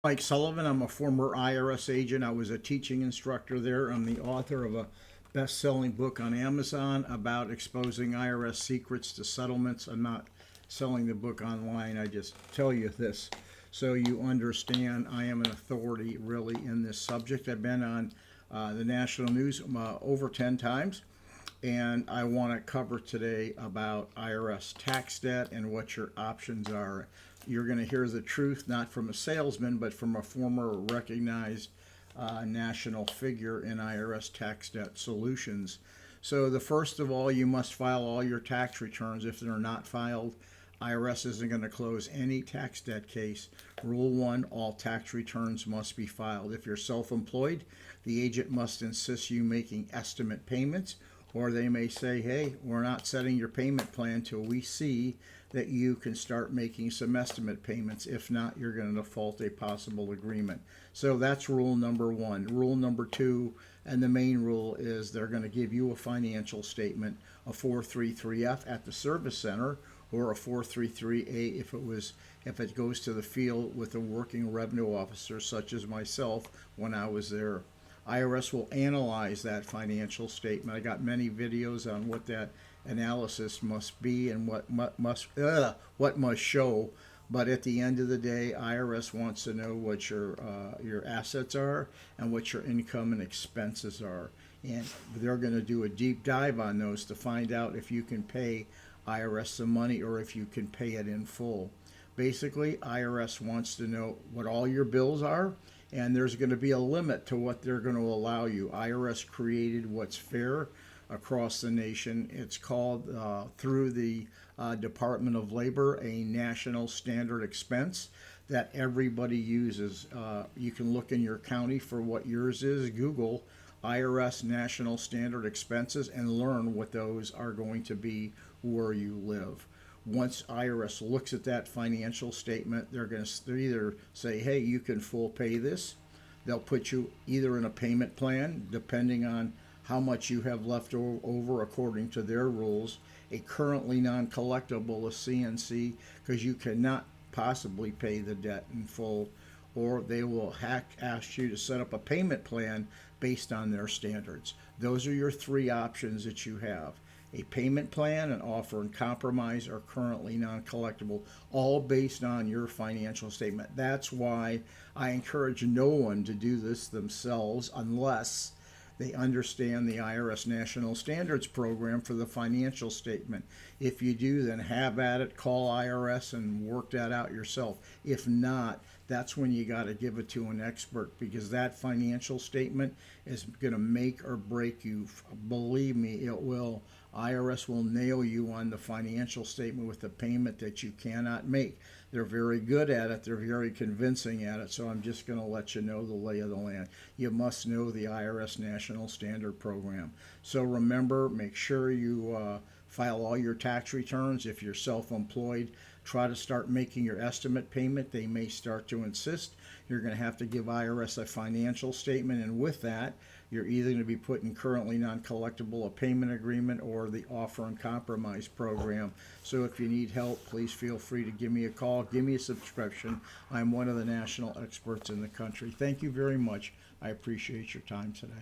Mike Sullivan. I'm a former IRS agent. I was a teaching instructor there. I'm the author of a best-selling book on Amazon about exposing IRS secrets to settlements. I'm not selling the book online. I just tell you this so you understand I am an authority really in this subject. I've been on the national news over 10 times. And I want to cover today about IRS tax debt and what your options are. You're going to hear the truth, not from a salesman, but from a former recognized national figure in IRS tax debt solutions. So the first of all, you must file all your tax returns. If they're not filed, IRS isn't going to close any tax debt case. Rule 1, all tax returns must be filed. If you're self-employed, the agent must insist you making estimate payments, or they may say, hey, we're not setting your payment plan till we see that you can start making some estimate payments. If not, you're going to default a possible agreement. So that's rule number 1. Rule number 2, and the main rule, is they're going to give you a financial statement, a 433F at the service center, or a 433A if it goes to the field with a working revenue officer such as myself when I was there. IRS will analyze that financial statement. I got many videos on what that analysis must be and what must show. But at the end of the day, IRS wants to know what your assets are and what your income and expenses are. And they're going to do a deep dive on those to find out if you can pay IRS some money or if you can pay it in full. Basically, IRS wants to know what all your bills are, and there's going to be a limit to what they're going to allow you. IRS created what's fair across the nation. It's called, through the Department of Labor, a national standard expense that everybody uses. You can look in your county for what yours is. Google IRS national standard expenses and learn what those are going to be where you live. Once IRS looks at that financial statement, they're either say, hey, you can full pay this. They'll put you either in a payment plan, depending on how much you have left over according to their rules, a currently non-collectible, a CNC, because you cannot possibly pay the debt in full, or they will ask you to set up a payment plan based on their standards. Those are your 3 options that you have. A payment plan, an offer and compromise, are currently non-collectible, all based on your financial statement. That's why I encourage no one to do this themselves unless they understand the IRS National Standards Program for the financial statement. If you do, then have at it, call IRS and work that out yourself. If not, that's when you got to give it to an expert, because that financial statement is going to make or break you. Believe me, it will. IRS will nail you on the financial statement with a payment that you cannot make. They're very good at it. They're very convincing at it. So I'm just going to let you know the lay of the land. You must know the IRS National Standard Program. So remember, make sure you file all your tax returns. If you're self-employed, try to start making your estimate payment. They may start to insist. You're going to have to give IRS a financial statement, and with that, you're either going to be put in currently non-collectible, a payment agreement, or the offer and compromise program. So if you need help, please feel free to give me a call. Give me a subscription. I'm one of the national experts in the country. Thank you very much. I appreciate your time today.